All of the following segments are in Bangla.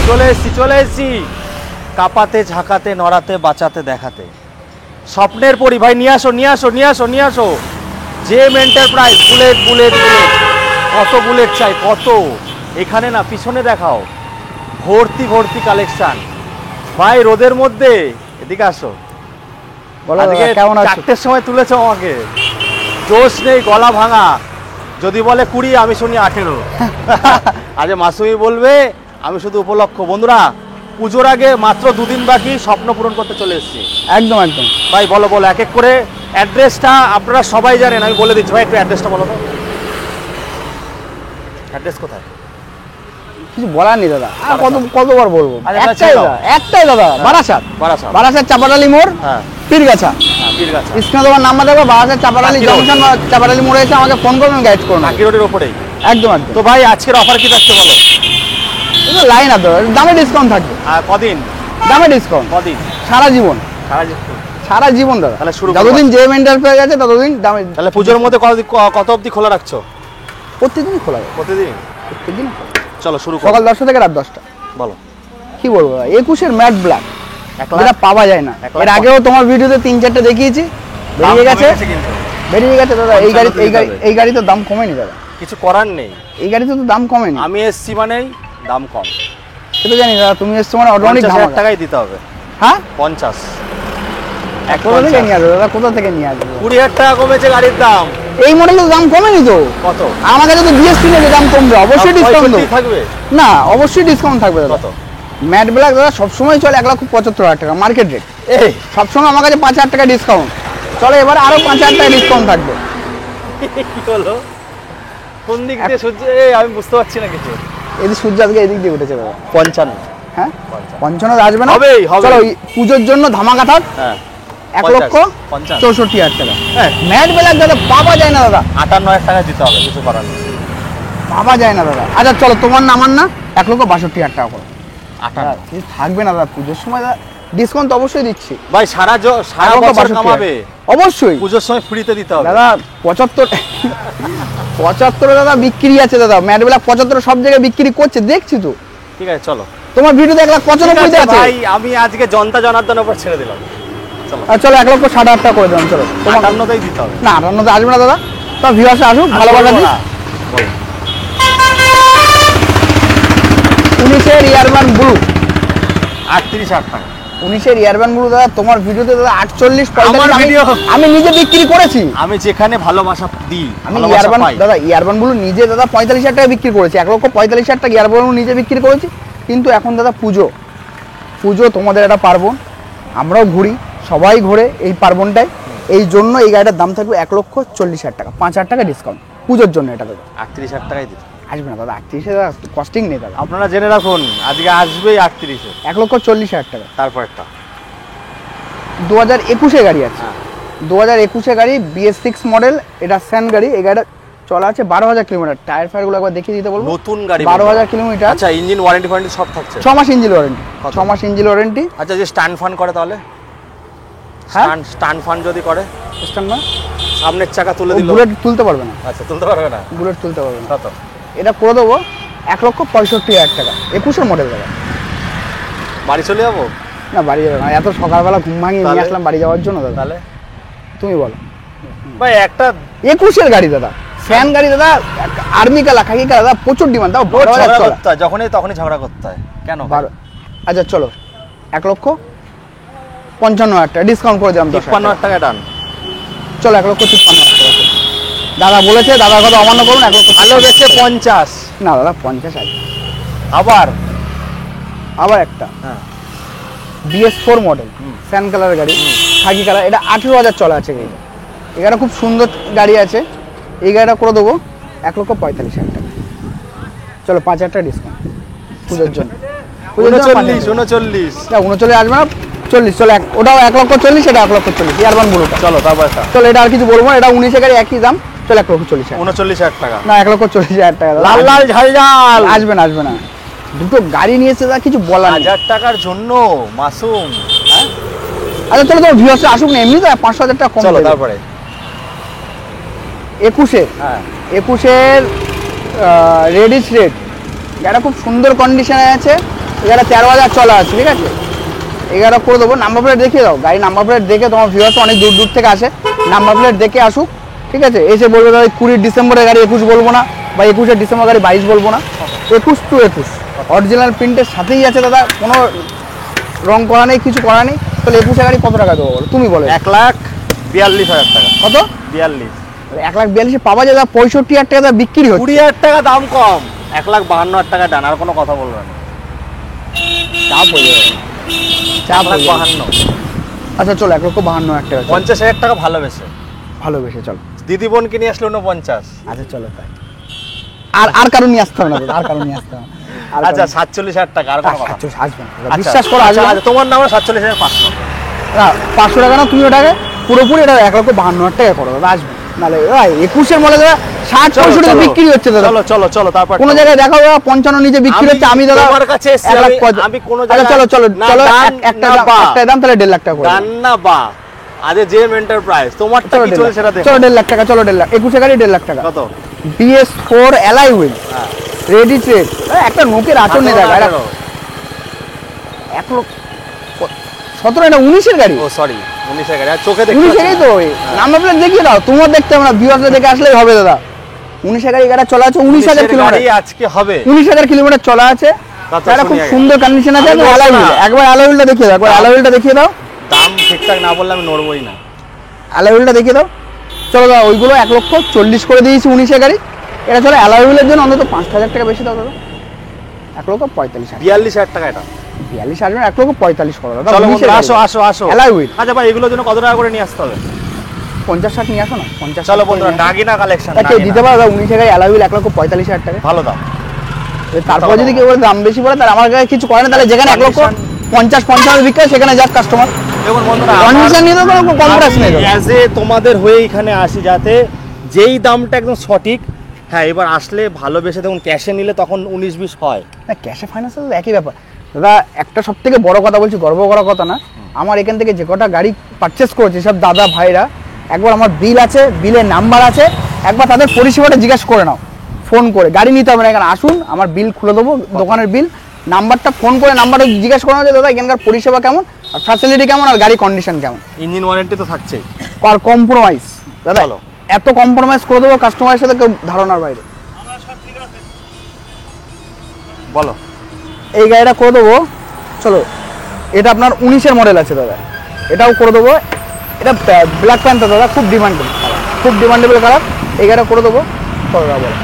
চলে এসেছি কাপাতে ঝাঁকাতে নড়াতে বাঁচাতে দেখাতে স্বপ্নের পরি ভাই নিয়ে আসো জেম এন্টারপ্রাইজ বুলেট কত বুলেট চাই কত এখানে না পিছনে দেখাও ভর্তি কালেকশন ভাই রোদের মধ্যে এদিকে আসো কেমন আছো 4টের সময় তুলেছো আমাকে জোশ নেই গলা ভাঙা যদি বলে 20 আমি শুনি 18 আজ মাসুমি বলবে আমি শুধু উপলক্ষ বন্ধুরা পুজোর আগে মাত্র 2 দিন বাকি স্বপ্ন পূরণ করতে চলে এসেছি একদম ভাই বলো এক এক করে অ্যাড্রেসটা আপনারা সবাই জানেন আমি বলে দিচ্ছি ভাই একটু অ্যাড্রেসটা বলো তো অ্যাড্রেস কোথায় কিছু বলার নেই দাদা কতবার বলবো একটাই দাদা বারাসাত চাপাডালি মোড় পীরগাছা স্ক্রিনে তোমার নাম্বার দেবো বারাসাত চাপাডালি জংশন বা চাপাডালি মোড়ে এসে আমাকে ফোন করবেন গাইড করুন নাকি রোডের উপরেই একদম তো ভাই আজকের অফার কি থাকছে বলো লাইন আছে দামে ডিসকাউন্ট থাকবে কদিন দামে ডিসকাউন্ট কদিন সারা জীবন দাদা তাহলে শুরু যতদিন জেম এন্টারপ্রাইজ আছে ততদিন দামে তাহলে পুজোর মধ্যে কত অবধি খোলা রাখছো প্রত্যেকদিনই খোলা প্রতিদিন চলো শুরু করো সকাল 10টা থেকে রাত 10টা বলো কি বলবো 21 এর ম্যাট ব্ল্যাক যেটা পাওয়া যায় না এর আগেও তোমার ভিডিওতে 3-4টা দেখিয়েছি বেরিয়ে গেছে দাদা এই গাড়ি তো দাম কমেনি দাদা কিছু করার নেই এই গাড়িতে তো দাম কমেনি আমি এসছি মানেই দাম কম সেটা জানি দাদা তুমি এসছো মানে অটোমেটিক দাম টাকাই দিতে হবে হ্যাঁ 50 কোথা থেকে নিয়ে আসবে 20,000 টাকা কমেছে গাড়ির দাম এই মডেলের দাম কমেনি তো কত আমার কাছে তো জিএসটি নেই দাম কমবে অবশ্যই ডিসকাউন্ট থাকবে না অবশ্যই ডিসকাউন্ট থাকবে দাদা কত ম্যাট ব্ল্যাক দাদা সবসময় চলে 1,75,000 টাকা মার্কেট রেট এই সবসময় আমার কাছে 5,000 টাকা ডিসকাউন্ট চলো এবার আরো 5,000 টাকা ডিসকাউন্ট থাকবে কি হলো কোন দিক দিয়ে সূর্য আমি বুঝতে পারছি না কিছু এদিকে সূর্য আজকে এদিক দিয়ে উঠেছে দাদা 55 হ্যাঁ 55 আসবে না চলো পুজোর জন্য ধামাকা থাক হ্যাঁ 1,65,000 টাকা ম্যাট ব্ল্যাক দাদা পাওয়া যায় না দাদা 58,000 টাকা দিতে হবে কিছু করার নেই পাওয়া যায় না দাদা আচ্ছা চলো তোমার নাম না 1,62,000 টাকা করে 58 থাকবে না দাদা পুজোর সময় দাদা ডিসকাউন্ট তো অবশ্যই দিচ্ছি ভাই সারা বছর কামাবে অবশ্যই পুজোর সময় ফ্রিতে দিতে হবে দাদা 75 দাদা বিক্রি আছে দাদা ম্যাট ব্ল্যাক 75 সব জায়গায় বিক্রি করছে দেখছি তো ঠিক আছে চলো তোমার ভিডিওতে 1,95 আছে ভাই আমি আজকে জনতা জনার্দন উপর ছেড়ে দিলাম চলো 1,60,000 টাকা করে দিলাম চলো তোমার 58তেই দিতে হবে না 58তে আসবে না দাদা তো ভিউয়ার্স আসুক ভালোবাসা দিই 19 এর ইয়ারবান ব্লু 38,000 টাকা 19 এর ইয়ারবান ব্লু দাদা তোমার ভিডিওতে দাদা 48 45 আমি নিজে বিক্রি করেছি আমি যেখানে ভালোবাসা দিই আমি ইয়ারবান দাদা ইয়ারবান ব্লু নিজে দাদা 45,000 টাকা বিক্রি করেছি 1,45,000 টাকা ইয়ারবান ব্লু নিজে বিক্রি করেছি কিন্তু এখন দাদা পুজো তোমাদের একটা পার্বণ আমরাও ঘুরি সবাই ঘুরে এই পার্বণটায় এই জন্য এই গাড়িটার দাম থাকবে 1,40,000 টাকা 5,000 টাকা ডিসকাউন্ট পুজোর জন্য এটা দাদা 38,000 টাকাই দিতে আসবে না দাদা 38 দাদা কস্টিং নেই দাদা আপনারা জেনে রাখুন আজকে আসবেই 38 1,40,000 টাকা তারপরটা 2021 এর গাড়ি আছে 2021 এর গাড়ি BS6 মডেল এটা স্যান গাড়ি এই গাড়িটা চলা আছে 12,000 কিলোমিটার টায়ার ফায়ার গুলো একবার দেখিয়ে দিতে বলবো নতুন গাড়ি 12,000 কিলোমিটার আচ্ছা ইঞ্জিন ওয়ারেন্টি সব থাকছে 6 মাস ইঞ্জিন ওয়ারেন্টি 6 মাস ইঞ্জিন ওয়ারেন্টি আচ্ছা যে স্ট্যান্ড ফান করে তাহলে স্ট্যান্ড ফান যদি করে স্ট্যান্ড না সামনের চাকা তুলে দিল বুলেট তুলতে পারবে না আচ্ছা তুলতে পারবে না বুলেট তুলতে পারবে না কত এটা করে দেবো 1,65,000 টাকা 21 এর মডেল দাদা বাড়ি চলে যাবো না বাড়ি যাবো না এত সকালবেলা ঘুম ভাঙিয়ে নিয়ে আসলাম বাড়ি যাওয়ার জন্য দাদা তাহলে তুমি বলো ভাই একটা 21 এর গাড়ি দাদা ফ্যান গাড়ি দাদা আর্মি কালা খাকি কালা দাদা প্রচুর ডিমান্ড দাও 12,000 চলা যখনই ঝগড়া করতে হয় কেন আচ্ছা চলো 1,55,000 টাকা ডিসকাউন্ট করে দিলাম 53,000 টাকা ডান চলো 1,53,000 টাকা দাদা বলেছে দাদার কথা অমান্য করুন 1,00,000 ভালো গেছে 50 না দাদা 50 আছে আবার একটা হ্যাঁ BS4 মডেল স্যান কালারের গাড়ি খাকি কালার এটা 18,000 চলা আছে গাড়ি এখানে খুব সুন্দর গাড়ি আছে এই গাড়িটা করে দেবো 1,45,000 টাকা চলো 5,000 টাকা ডিসকাউন্ট পুজোর জন্য 39 আসবে না 40 চলো ওটাও 1,40,000 এটা 1,40,000 ইয়ারবান ব্লুটা চলো তারপর চলো এটা আর কিছু বলবো না এটা 19 এর গাড়ি একই দাম চলো 1,40,000 39,000 টাকা না 1,40,000 টাকা লাল লাল ঝাল ঝাল আসবে না দুটো গাড়ি নিয়েছে যা কিছু বলার 1,000 টাকার জন্য মাসুম হ্যাঁ আচ্ছা চলো তোমার ভিউয়ার্স আসুক না এমনি তো 5,000 টাকা কম চলো তারপরে 21 হ্যাঁ 21 এর রেডিশ রেড গাড়িটা খুব সুন্দর কন্ডিশনে আছে এগারো 13,000 চলা আছে, ঠিক আছে 11 করে দেবো। নাম্বার প্লেট দেখিয়ে দাও, গাড়ি নাম্বার প্লেট দেখে, তোমার ভিউয়ার্স অনেক দূর দূর থেকে আসে, নাম্বার প্লেট দেখে আসুক, ঠিক আছে। এসে বলবে দাদা 20 ডিসেম্বরের গাড়ি 21 বলবো না, বা 21 ডিসেম্বর গাড়ি 22 বলবো না, 21 to 21 অরিজিনাল প্রিন্টের সাথেই আছে দাদা, কোনো রং করা নেই, কিছু করা নেই। তাহলে 21 গাড়ি কত টাকা দেবো বলো, তুমি বলো। 1,42,000 টাকা। কত? 42। 1,42,000 পাওয়া যায় দাদা, 65,000 টাকা দাদা বিক্রি হচ্ছে। 20,000 টাকা দাম কম, 1,52,000 টাকা ডান, আর কোনো কথা বলবে না। চাপ হয়ে যাবে, চাপ হয়ে যাবে। 1,52,000। আচ্ছা চলো 1,52,000 টাকা, 50,000 টাকা ভালোবেসে ভালোবেসে চলো। দিদি বোনকে নিয়ে আসলে 49। আচ্ছা চলো তাই, আর কারণ নিয়ে আসতে হবে না দাদা, আর কারণ নিয়ে আসতে হবে না। আচ্ছা 47,000 টাকা, আর কোনো কথা। আসবে না, বিশ্বাস করো আসবে না। তোমার নাম 47,500। না 500 টাকা না, তুমি ওটাকে পুরোপুরি এটা 1,52,000 টাকা করো দাদা, আসবে নাহলে 21-এর মডেল দাদা 60-65 বিক্রি হচ্ছে দাদা। চলো চলো চলো, তারপর কোন জায়গায় দেখো দাদা 55 নিচে বিক্রি হচ্ছে, আমি দাদা তোমার কাছে এসেছি, আমি কোন জায়গায়। চলো চলো চলো, একটা দাম তাহলে 1.5 লাখ টাকা করে ডান না বা আরে জেম এন্টারপ্রাইজ, তোমারটা কি চলে সেটা দেখো। চলো 1.5 লাখ টাকা, চলো 1.5 লাখ, 21 গাড়ি 1.5 লাখ টাকা। কত? BS4 alloy wheel, ready trade, একটা নোকের আচরণ নেই দাদা। 1,17,000 এটা 19-এর গাড়ি। ও সরি, 19-এর গাড়ি, আর চোখে দেখতে 19-এর গাড়ি তো, নাম্বার প্লেট দেখিয়ে দাও, তোমার দেখতে হবে না, ভিউয়ারদের দেখে আসলেই হবে দাদা। 19-এর গাড়ি, গাড়ি চলা আছে 19,000 কিলোমিটার, আজকে হবে 19,000 কিলোমিটার চলা আছে, এটা খুব সুন্দর কন্ডিশন আছে। একবার অ্যালয় হুইলটা দেখিয়ে দাও, একবার অ্যালয় হুইলটা দেখিয়ে দাও। দাম ঠিকঠাক না বললে আমি নড়বই না। অ্যালয় হুইলটা দেখিয়ে দাও। চলো দাদা, ওইগুলো 1,40,000 করে দিয়েছি 19-এর গাড়ি। এটা চলো অ্যালয় হুইলের জন্য অন্তত 5,000 টাকা বেশি দাও দাদা, 1,45,000। 42,000 টাকা এটা। 42 আসবে না, 1,45,000 করো দাদা। চলো বন্ধুরা, আসো আসো আসো। Alloy wheel. আচ্ছা ভাই, এগুলোর জন্য কত টাকা করে নিয়ে আসতে হবে? 50-60 নিয়ে আসো না, 50। চলো বন্ধুরা, নাগিনা কালেকশন। কেউ দিতে পারো দাদা 19-এর গাড়ি অ্যালয় হুইল 1,45,000 টাকা, ভালো দাম। তারপর যদি কেউ দাম বেশি বলে তাহলে আমার কাছে কিছু করে না, তাহলে যেখানে 1,50,55 বিক্রি হয় সেখানে যাক কাস্টমার। দেখুন বন্ধুরা, কন্ডিশন নিয়ে তো কোনো কন্ট্রাস্ট নেই দাদা। অ্যাজ এ তোমাদের হয়ে এখানে আসি যাতে যেই দামটা একদম সঠিক। হ্যাঁ, এবার আসলে ভালোবেসে দেখুন, ক্যাশে নিলে তখন 19-20 হয় না, ক্যাশে ফাইন্যান্স তো একই ব্যাপার দাদা। একটা সব থেকে বড় কথা বলছি, গর্ব করার কথা না, আমার এখান থেকে যে কটা গাড়ি পারচেস করেছে সব দাদা ভাইরা, একবার আমার বিল আছে, বিলের নাম্বার আছে, একবার তাদের পরিষেবাটা জিজ্ঞাসা করে নাও, ফোন করে। গাড়ি নিতে হবে না, এখানে আসুন, আমার বিল খুলে দেবো, দোকানের বিল, নাম্বারটা ফোন করে নাম্বারটা জিজ্ঞাসা করে নাও যে দাদা এখানকার পরিষেবা কেমন, আর ফ্যাসিলিটি কেমন, আর গাড়ি কন্ডিশন কেমন। ইঞ্জিন ওয়ারেন্টি তো থাকছেই। আর কম্প্রোমাইজ দাদা, এত কম্প্রোমাইজ করে দেবো কাস্টমারের সাথে, কেউ ধারণার বাইরে। বলো, এই গাড়িটা করে দেবো। চলো, এটা আপনার 19-এর মডেল আছে দাদা, এটাও করে দেবো। এটা ব্ল্যাক প্যান্থার দাদা, খুব ডিমান্ডেবল, খুব ডিমান্ডেবল কালার। এই গাড়িটা করে দেবো। কত দাদা বলো?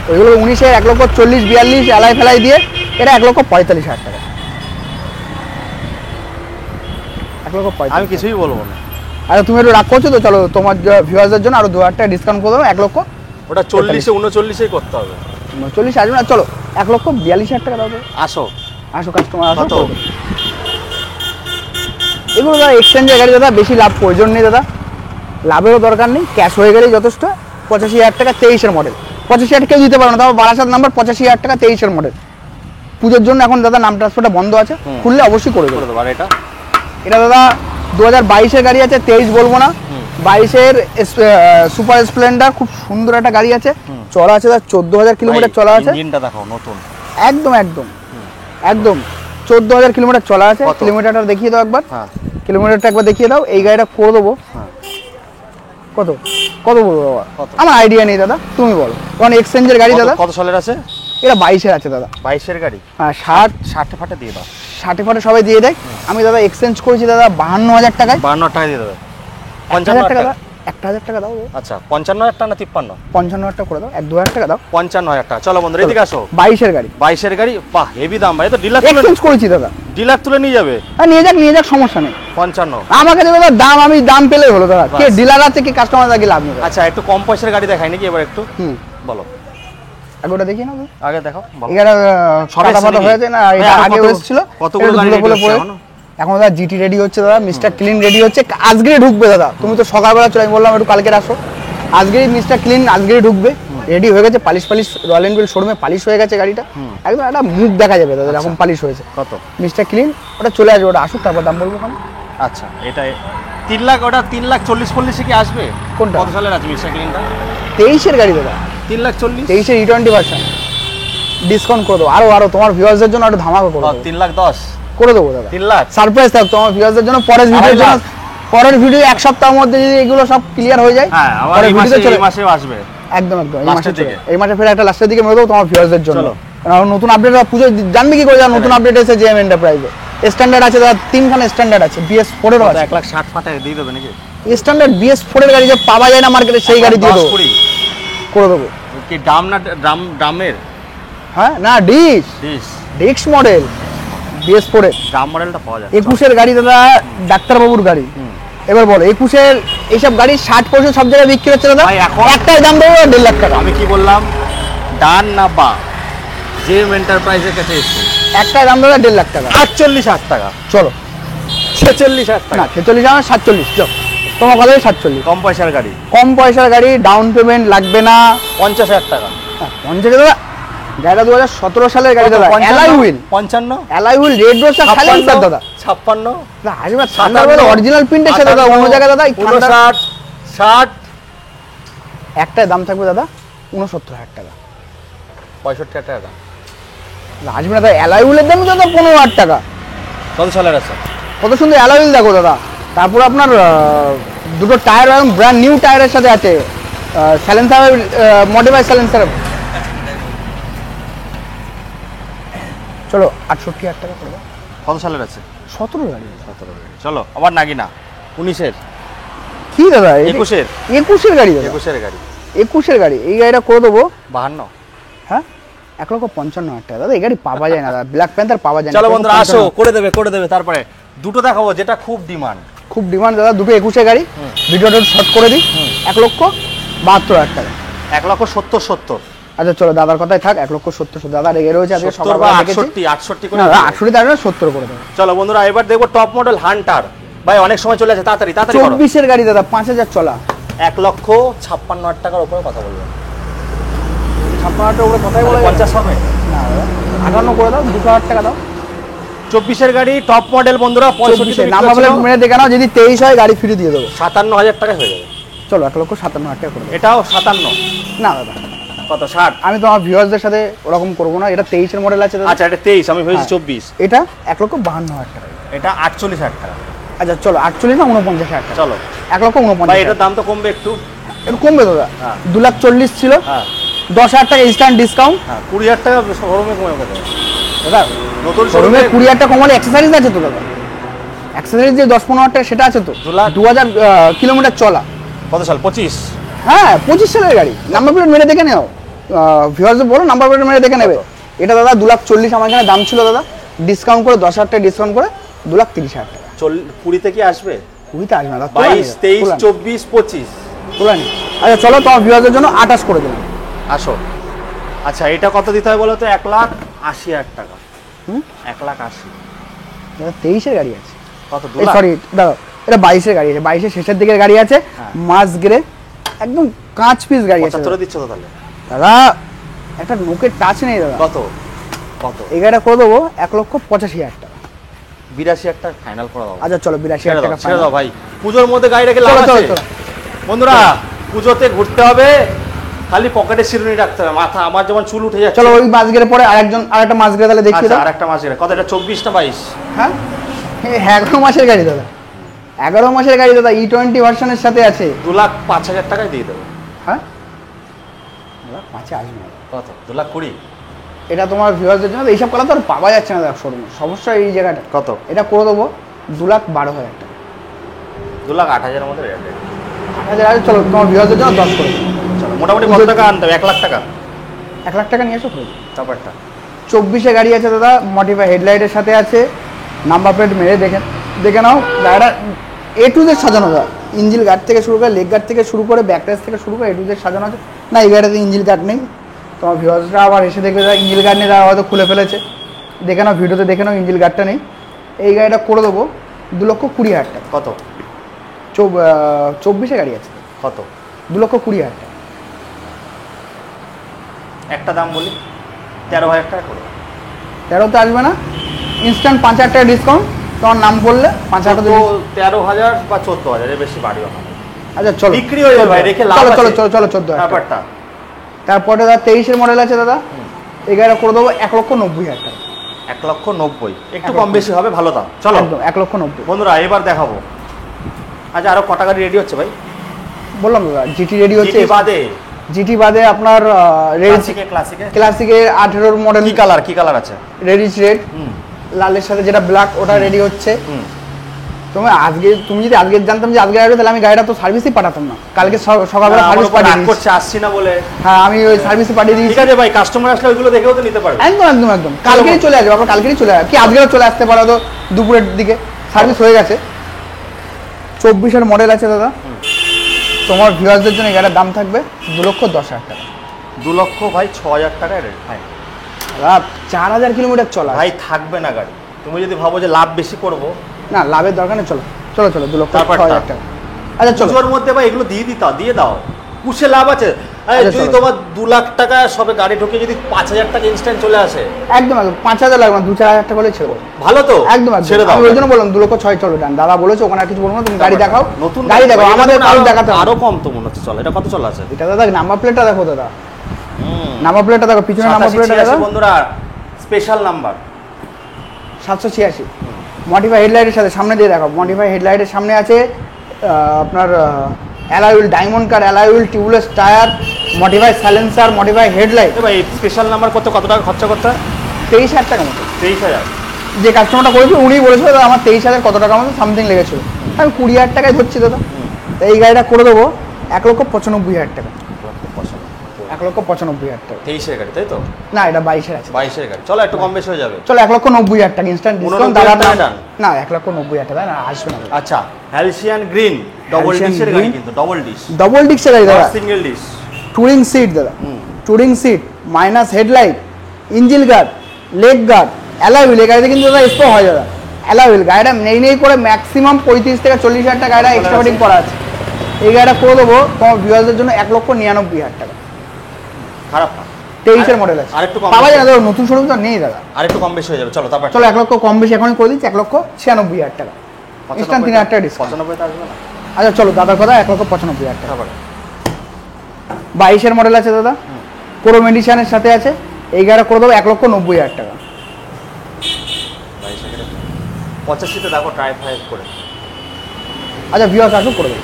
ওইগুলো 19-এর 1,40,000-42 অ্যালাই ফেলাই দিয়ে, এটা 1,45,000 টাকা। 1,45,000। আমি কিছুই বলবো না। আরে তুমি একটু রাগ করছো তো, চলো তোমার ভিউয়ারদের জন্য আরো 2,000 টাকা ডিসকাউন্ট করে দেবো, 1,00,000। ওটা 40-39 করতে হবে। 40 আসবে না, চলো 1,42,000 টাকা দাও। আসো আসো কাস্টমার, আসো। কত? এগুলো দাদা এক্সচেঞ্জের গাড়ি দাদা, বেশি লাভ প্রয়োজন নেই দাদা, লাভেরও দরকার নেই, ক্যাশ হয়ে গেলেই যথেষ্ট। 85,000 টাকা, 23-এর মডেল। 85,000 কেউ দিতে পারো না, তাও 12 নাম্বার, 85,000 টাকা, 23-এর মডেল। পুজোর জন্য এখন দাদা নাম ট্রান্সফারটা বন্ধ আছে, খুললে অবশ্যই করে দেবো। আর এটা এটা দাদা 2022-এর গাড়ি আছে, 23 বলবো না, 22-এর সুপার স্প্লেন্ডার, খুব সুন্দর একটা গাড়ি আছে, চলা আছে দাদা 14,000 কিলোমিটার চলা আছে। ইঞ্জিনটা দেখো নতুন, একদম একদম একদম 14,000 কিলোমিটার চলা আছে। কিলোমিটারটা দেখিয়ে দাও একবার। হ্যাঁ, কিলোমিটারটা একবার দেখিয়ে দাও। এই গাড়িটা করে দেবো। কত কত বলবো বাবা? আমার আইডিয়া নেই দাদা, তুমি বলো। কারণ এক্সচেঞ্জের গাড়ি দাদা। কত সালের আছে? এটা 22-এর আছে দাদা। 22-এর গাড়ি? হ্যাঁ, 60 ফাটে দিয়ে দাও। 60 ফাটে সবাই দিয়ে দেয়। আমি দাদা এক্সচেঞ্জ করেছি দাদা 52,000 টাকায়। 52 টাকা দিয়ে দেবে। 50,000 টাকা দাও, 1,000 টাকা দাও। আচ্ছা, 55,000 টাকা না 53? 55,000 টাকা করে দাও, 1-2,000 টাকা দাও। 55,000 টাকা। চলো বন্ধুরা, এদিকে আসো। 22-এর গাড়ি। 22-এর গাড়ি, বাহ হেভি দাম ভাই। তো ডিলার এক্সচেঞ্জ করেছি দাদা, ডিলার তুলে নিয়ে যাবে। হ্যাঁ নিয়ে যাক, সমস্যা নেই। 55 আমাকে দাদা দাম, আমি দাম পেলেই হলো দাদা। কে ডিলার আছে, কি কাস্টমার আছে, কি লাভ নেই। আচ্ছা, একটু কম পয়সার গাড়ি দেখাই নাকি এবার একটু? বলো, আগে ওটা দেখি না, আগে দেখো। এটা ছটা ফাটা হয়েছে না, এটা আগে এসেছিল। কতগুলো গাড়ি এখন দাদা জিটি রেডি হচ্ছে দাদা, মিস্টার ক্লিন রেডি হচ্ছে, আজকেই ঢুকবে দাদা। তুমি তো সকালবেলা চলে, আমি বললাম একটু কালকে আসো, আজকেই মিস্টার ক্লিন আজকেই ঢুকবে, রেডি হয়ে গেছে। পালিশ রয়্যাল এনফিল্ড শোরুমে পালিশ হয়ে গেছে গাড়িটা, একদম একটা মুখ দেখা যাবে দাদা এরকম পালিশ হয়েছে। কত? মিস্টার ক্লিন, ওটা চলে আসবে, ওটা আসুক তারপর দাম বলবো। আচ্ছা, এটা 3 লাখ, ওটা 3,40,000 কি আসবে? কোনটা? কত সালের আছে মিস্টার ক্লিনটা? 23-এর গাড়ি দাদা। 3,40,000? 23-এর E20 ভার্সন। ডিসকাউন্ট করে দেবো, আরো তোমার ভিউয়ার্সদের জন্য একটু ধামাকা করে দেবো। 3,10,000 করে দেবো দাদা, 3 লাখ সারপ্রাইজ থাক তোমার ভিউয়ার্সদের জন্য। পরের ভিডিওর জন্য, পরের ভিডিও এক সপ্তাহের মধ্যে যদি এগুলো সব ক্লিয়ার হয়ে যায়, হ্যাঁ আমার পরের এই মাসে ভিডিওতে চলে এই মাসেও আসবে। একদম একদম এই লাস্টের মাসে দিকে। এই মাসে ফের একটা লাস্টের দিকে মেরে দেবো তোমার ভিউয়ার্সদের জন্য। চলো। কারণ নতুন আপডেট পুজো জানবে কি করে, নতুন আপডেট এসেছে জেএম এন্টারপ্রাইজে। স্ট্যান্ডার্ড আছে দাদা, 3খানা স্ট্যান্ডার্ড আছে, BS4 এরও আছে। 1,60,000 ফাটায় দিয়ে দেবে নাকি? স্ট্যান্ডার্ড BS4 এর গাড়ি যে পাওয়া যায় না মার্কেটে, সেই গাড়ি দিয়ে দেবো, 10-20 করে দেবো। কি দাম না দামের? হ্যাঁ না, ডিক্স মডেল BS4 এর দাম মডেলটা পাওয়া যায়। 21-এর গাড়ি দাদা, ডাক্তারবাবুর গাড়ি। এবার বলো 21-এর এইসব গাড়ি 60% সব জায়গায় বিক্রি হচ্ছে দাদা, ভাই, এখন একটাই দাম দেবো 1.5 লাখ টাকা। আমি কি বললাম, ডান না বা জেম এন্টারপ্রাইজের কাছে এসেছি, একটাই দাম দেবো 1.5 লাখ টাকা। 48,000 টাকা, চলো 46,000 না, টাকা, 46 আমার 47, চলো তোমার কথা 47। কম পয়সার গাড়ি, কম পয়সার গাড়ি, ডাউন পেমেন্ট লাগবে না। 50,000 টাকা। 50 দাদা, গাড়িটা 2017 সালের গাড়ি দাদা, alloy wheel, 55, alloy wheel, red রোডটা সাইলেন্সার দাদা। 56, না আসবে থান্ডারবার্ড অরিজিনাল প্রিন্ট আছে দাদা, অন্য জায়গায় দাদা 59, 60, একটাই দাম থাকবে দাদা 69,000 টাকা। 65,000 টাকা। আসবে না দাদা, অ্যালয় হুইলের দাম দাদা 15,000 টাকা। কত সালের আছে? কত সুন্দর অ্যালয় হুইল দেখো দাদা। তারপর আপনার দুটো টায়ার একদম ব্র্যান্ড নিউ টায়ারের সাথে আছে, সাইলেন্সার মডিফাই সাইলেন্সার। চলো 68,000 টাকা করে দাও। কত সালের আছে? 17 গাড়ি। 17 চলো আবার নাগিনা 19-এর, কি দাদা 21-এর, 21-এর গাড়ি দাদা, 21-এর গাড়ি, 21-এর গাড়ি। এই গাড়িটা করে দেবো 52। হ্যাঁ 1,55,000 টাকা দাদা। এই গাড়ি পাওয়া যায় না দাদা, ব্ল্যাক প্যান্থার পাওয়া যায় না। চলো বন্ধুরা আসো, করে দেবে। তারপরে দুটো দেখাবো যেটা খুব ডিমান্ড। খুব ডিমান্ড দাদা, দুটো 21-এর গাড়ি। ভিডিওটা শর্ট করে দিই, 1,72,000 টাকা। 1,70,000। আচ্ছা চলো দাদার কথাই থাক, 1,70,000 দাদা রেগে রয়েছে আজকে 70 বা 68 করে না দেবো। 68 দাঁড়ানো 70 করে দেবো। চলো বন্ধুরা এবার দেখবো টপ মডেল হান্টার। ভাই অনেক সময় চলে আসে, তাড়াতাড়ি করো। 24-এর গাড়ি দাদা, 5,000 চলা। 1,56,000 টাকার উপরে কথা বলবো। 56,000 উপরে কথাই বলে 50 হবে না দাদা, 58 করে দাও, 2,000 টাকা দাও। 24-এর গাড়ি টপ মডেল বন্ধুরা, 65 নাম্বার প্লেট মেরে দেখে নাও, যদি 23 হয় গাড়ি ফ্রি দিয়ে দেবো। 57,000 টাকা হয়ে যাবে। চলো 1,57,000 টাকা করে দেবো। এটাও 57, না দাদা, কত 60? আমি তো আমার ভিউয়ার্সদের সাথে ওরকম করবো না। এটা 23-এর মডেল আছে দাদা। আচ্ছা এটা 23, আমি ভেবেছি হ্যাঁ। 24। এটা 1,52,000 টাকা। এটা 48,000 টাকা। আচ্ছা চলো 48 না 49,000 টাকা। চলো 1,49,000 ভাই এটার দাম তো কমবে একটু। একটু কমবে দাদা, হ্যাঁ। 2,40,000 ছিল, হ্যাঁ 10,000 টাকা ইনস্ট্যান্ট ডিসকাউন্ট। হ্যাঁ 20,000 টাকা শোরুমে কমে গেছে দাদা। নতুন শোরুমে শোরুমে। 20,000 টাকা কমালে অ্যাক্সেসরিজ আছে তো দাদা, অ্যাক্সেসরিজ যে 10-15,000 টাকা সেটা আছে তো। 2,000 কিলোমিটার চলা। কত সাল? 25। হ্যাঁ 25 সালের গাড়ি, নাম্বার প্লেট মেরে দেখে নেও। ভিউয়ার্সদের বলো নাম্বার প্লেট মেরে দেখে নেবে। এটা দাদা 2,40,000 আমার এখানে দাম ছিল দাদা, ডিসকাউন্ট করে 10,000 টাকা ডিসকাউন্ট করে 2,30,000 টাকা। 20-তে কি আসবে? 20-তে আসবে না দাদা, 22, 23, 24, 25। তোলা নি। আচ্ছা চলো তোমার ভিউয়ারদের জন্য 28 করে দিলাম। আসো। আচ্ছা এটা কত দিতে হয় বলো তো? 1,80,000 টাকা। 1,80,000। দাদা 23-এর গাড়ি আছে। কত? 2 লাখ? সরি দাদা, এটা 22-এর গাড়ি আছে, 22-এর শেষের দিকের গাড়ি আছে, হ্যাঁ। মাস গ্রে একদম কাঁচ পিস গাড়ি আছে 75 দিচ্ছ তো তাহলে? দাদা। একটা নোকের টাচ নেই দাদা। কত? কত? এই গাড়িটা করে দেবো 1,85,000 টাকা। 82,000 টাকা ফাইনাল করে দাও। আচ্ছা চলো 82,000 টাকা ছেড়ে দাও final। ভাই, পুজোর মধ্যে গাড়ি রেখে লাভ চলো, চলো, আছে? চলো। বন্ধুরা পুজোতে ঘুরতে হবে, খালি পকেটে শিরুনি রাখতে হবে, মাথা আমার যেমন চুল উঠে যাচ্ছে। চলো ওই মাস গেলে পরে আরেকটা মাস গেলে তাহলে দেখিয়ে আচ্ছা দাও। আরেকটা মাস গেলে কত? এটা 24 না 22? হ্যাঁ 11 মাসের গাড়ি দাদা, 11 মাসের গাড়ি দাদা, E20 ভার্সনের সাথে আছে। 2,05,000 টাকায় দিয়ে দেবো। হ্যাঁ দাদা 5-এ আসবে না। কত? 2,20,000। এটা তোমার ভিউয়ারদের জন্য এইসব কালার তো আর পাওয়া যাচ্ছে না দাদা শোরুমে, সমস্যা এই জায়গাটা। কত? এটা করে দেবো 2,12,000 টাকা। 2,08,000 মধ্যে রেট। 8,000 আছে, চলো তোমার ভিউয়ারদের জন্য 10 করে দেবো। চলো মোটামুটি কত টাকা আনতে হবে? 1,00,000 টাকা। 1,00,000 টাকা নিয়ে এসো হয়ে যাবে। তারপরটা 24-এ গাড়ি আছে দাদা, মডিফাই হেডলাইটের সাথে আছে, নাম্বার প্লেট মেরে দেখে নাও। গাড়িটা A to Z সাজানো দাদা, ইঞ্জিল গার্ড থেকে শুরু করে, লেগ গার্ড থেকে শুরু করে, ব্যাক টায়ার থেকে শুরু করে A to Z সাজানো আছে। না এই গাড়িতে ইঞ্জিল গার্ড নেই, তোমার ভিউয়ার্সরা আবার এসে দেখবে দাদা ইঞ্জিল গার্ড নেই, তারা হয়তো খুলে ফেলেছে। দেখে নাও ভিডিওতে, দেখে নাও ইঞ্জিল গার্ডটা নেই। এই গাড়িটা করে দেবো 2,20,000 টাকা। কত? 24-এ গাড়ি আছে, কত? 2,20,000 টাকা। একটা দাম বলি 13,000 টাকা করে। 13-তে আসবে না, ইনস্ট্যান্ট 5,000 টাকা ডিসকাউন্ট, তোমার নাম বললে 5,000 টাকা। 13,000 বা 14,000 এর বেশি বাড়িও না। আচ্ছা চলো বিক্রি হয়ে যাবে ভাই, রেখে লাভ চলো আছে। চলো চলো চলো 14,000 টাকা। ব্যাপারটা তারপরে দাদা 23-এর মডেল আছে দাদা, এই গাড়িটা করে দেবো 1,90,000 টাকা। 1,90,000, একটু 1,90,000 কম বেশি হবে, ভালো দাম। চলো একদম 1,90,000। বন্ধুরা এবার দেখাবো। আচ্ছা আরো কটা গাড়ি রেডি হচ্ছে ভাই? বললাম দাদা জিটি রেডি হচ্ছে। GT বাদে জিটি বাদে আপনার ক্লাসিকে ক্লাসিকের 18 মডেল কি কালার আছে? রেডিশ রেড, হুম লালের সাথে যেটা ব্ল্যাক, ওটা রেডি হচ্ছে। হুম। তুমি যদি আজকে জানতাম যে আজকে আসবে, তাহলে আমি গাড়িটা তো সার্ভিসই পাঠাতাম না। কালকে সকালবেলা সার্ভিস পাঠিয়ে দিয়েছি। করছে আসছি না বলে। হ্যাঁ, আমি ওই সার্ভিসে পাঠিয়ে দিয়েছি। ঠিক আছে ভাই, কাস্টমার আসলে ওইগুলো দেখেও তো নিতে পারবে। একদম কালকেই চলে আসবে, আপনার কালকেই চলে আসবে, কি আজকেও চলে আসতে পারে, তো দুপুরের দিকে সার্ভিস হয়ে গেছে। 24-এর মডেল আছে দাদা। তোমার ভিউয়ারদের জন্য এই গাড়ির দাম থাকবে 2,10,000 টাকা। 2 লক্ষ ভাই 6,000 টাকা রেট ভাই। 4,000 কিলোমিটার চলা ভাই থাকবে না গাড়ি। তুমি যদি ভাবো যে লাভ বেশি করবো, না, লাভের দরকার নেই। চলো 2,06,000 টাকা। আচ্ছা চলো, পুজোর মধ্যে ভাই এগুলো দিয়ে দাও, পুষে লাভ আছে। যদি তোমার 2 লাখ টাকা সবে গাড়ি ঢুকে যদি 5,000 টাকা ইনস্ট্যান্ট চলে আসে, একদম 5,000 লাগবে না, 2-4,000 টাকা হলে ছেড়ে দেবো। ভালো তো, একদম ছেড়ে দাও। আমি ওই জন্য বললাম 2,06,000 চলো ডান। দাদা বলেছে ওখানে আর কিছু বলবো না, তুমি গাড়ি দেখাও, নতুন গাড়ি দেখাও, আমাদের কারো দেখাতে হবে। আরো কম তো মনে হচ্ছে। চলো এটা কত চলা আছে? এটা দাদা নাম্বার প্লেটটা দেখো দাদা, নাম্বার প্লেটটা দেখো, পিছনে নাম্বার প্লেটটা দেখো বন্ধুরা, স্পেশাল নাম্বার 786। মডিফাই হেডলাইটের সাথে সামনে দিয়ে দেখো, মডিফাই হেডলাইটের সামনে আছে আপনার alloy wheel, diamond cut alloy wheel, tubeless tyre, modify silencer, modify headlight. ভাই স্পেশাল নাম্বার কত টাকা খরচা করতে হয়? 23,000 টাকা মতো। 23,000? যে কাস্টমারটা করেছিল উনি বলেছিল দাদা আমার 23,000 কত টাকা মতো সামথিং লেগেছিল, আমি 20,000 টাকায় ধরছি দাদা। তো এই গাড়িটা করে দেবো 1,95,000 টাকা। 1,95,000 টাকা। 23-এর গাড়ি তাই তো? না, এটা 22-এর আছে। 22-এর গাড়ি, চলো একটু কম বেশি হয়ে যাবে। চলো 1,90,000 টাকা ইনস্ট্যান্ট ডিসকাউন্ট। 89,000 দাদা টাকা না, 1,90,000 টাকা না, আসবে না। আচ্ছা, হ্যালসিয়ান গ্রিন ডবল Halcyon ডিশের গাড়ি, green, কিন্তু ডবল ডিশ, ডবল ডিস্কের গাড়ি দাদা, সিঙ্গেল ডিশ, টুরিং সিট দাদা, touring seat, minus headlight, engine guard, leg guard, alloy wheel. এই গাড়িতে কিন্তু দাদা স্পো হয় দাদা, অ্যালয় হুইল। গাড়িটা নেই করে ম্যাক্সিমাম 35 থেকে 40,000 টাকা গাড়িটা এক্সট্রা ফিটিং করা আছে। এই গাড়িটা করে দেবো তোমার ভিউয়ারদের জন্য 1,99,000 টাকা। খারাপ না। 23-এর মডেল আছে, আরেকটু কম পাওয়া যায় না দাদা, নতুন শোরুম তো নেই দাদা। আরেকটু কম বেশি হয়ে যাবে। চলো তারপর চলো 1 লক্ষ কম বেশি এখনই করে দিচ্ছি, 1,96,000 টাকা ইনস্ট্যান্ট, 3,000 টাকা ডিসকাউন্ট। 95 তে আসবে না? আচ্ছা চলো দাদার কথা 1,95,000 টাকা। তারপরে 22-এর মডেল আছে দাদা, পুরো মেডিসিনের সাথে আছে। এই গাড়িটা করে দেবো 1,90,000 টাকা। 85 তে দেখো ট্রাই ফাই করে। আচ্ছা ভিউয়ার্স আসুক করে দেবো,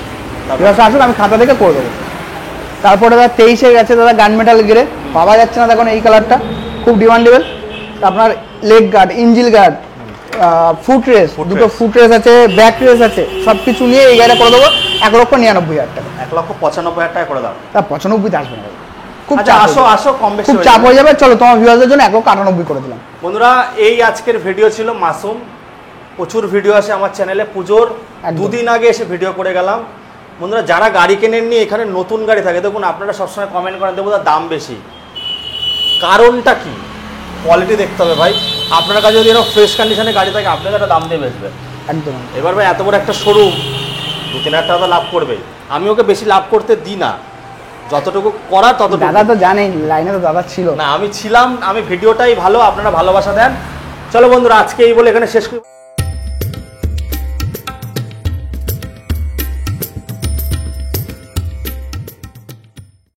ভিউয়ার্স আসুক, আমি খাতা থেকে করে দেবো। তারপরে দাদা 23-এর গেছে দাদা গান মেটাল গ্রে, পাওয়া যাচ্ছে না দেখুন এই কালারটা, খুব ডিমান্ডেবল। আপনার লেগ গার্ড, ইঞ্জিল গার্ড, ফুট রেস, দুটো ফুট রেস আছে, ব্যাক রেস আছে, সব কিছু নিয়ে এই গাড়িটা করে দেবো 1,99,000 টাকা। 1,95,000 টাকা করে দাও। তা 95 আসবে না, খুব আচ্ছা চাপ আসো হয়ে আসো, কম বেশি খুব চাপ হয়ে যাবে। চলো তোমার ভিউয়ারদের জন্য 1,98,000 করে দিলাম। বন্ধুরা এই আজকের ভিডিও ছিল মাসুম। প্রচুর ভিডিও আসে আমার চ্যানেলে, পুজোর একদম। 2 দিন আগে এসে ভিডিও করে গেলাম। বন্ধুরা যারা গাড়ি কেনেননি, এখানে নতুন গাড়ি থাকে, দেখুন আপনারা সবসময় কমেন্ট করেন দেবো দাম বেশি, কারণটা কি? কোয়ালিটি দেখতে হবে ভাই। আপনার কাছে যদি এরকম ফ্রেশ কন্ডিশনে গাড়ি থাকে, আপনাকে একটা দাম দিয়ে বেচবে। একদম। এবার ভাই এত বড় একটা শোরুম, 2-3 হাজার টাকা লাভ করবে। আমি ওকে বেশি লাভ করতে দিই না, যতটুকু করার ততটুকু। দাদা তো জানেই, লাইনে তো দাদা ছিল না, আমি ছিলাম, আমি ভিডিওটাই ভালো, আপনারা ভালোবাসা দেন। চলো বন্ধুরা আজকে এই বলে এখানে শেষ করি।